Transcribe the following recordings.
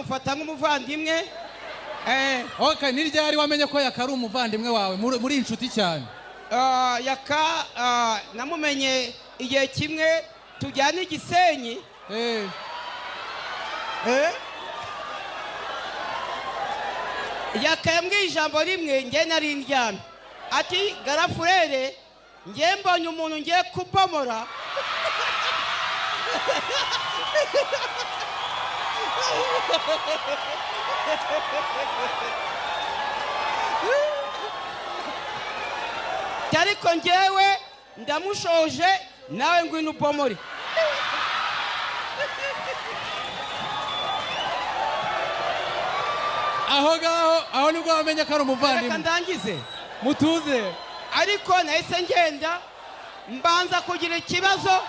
mfata nk'umuvandimwe. Okay, ni ryari wamenye ko yakari umuvandimwe wawe muri inshuti cyane? Yaka namumenye igihe kimwe tujyana Igisenyi. Yaka yambwiye ijambo rimwe nge nari ndyamye ati Garafurere nge mbonye umuntu ngiye kubomora. Ariko ngewe ndamushoje nawe ngwino ubomore. aho nibwo wamenye ko ari umuvandimwe. Reka ndangize mutuze. Ariko nahise ngenda mbanza kugira ikibazo.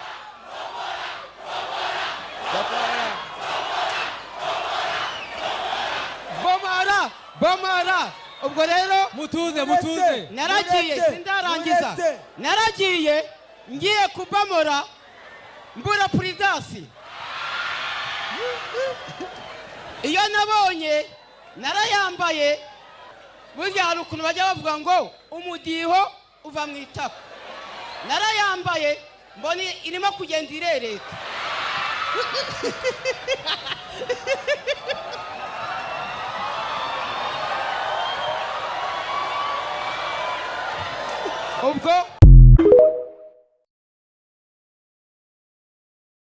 Bomara ubwo rero mutuze naragiye sindarangiza. Naragiye ngiye kubomora mbura puridasi. Iyo nabonye narayambaye. Burya hari ukuntu bajya bavuga ngo umudiho uva mu itako. Narayambaye mboni irimo kugenda irereta. ubwo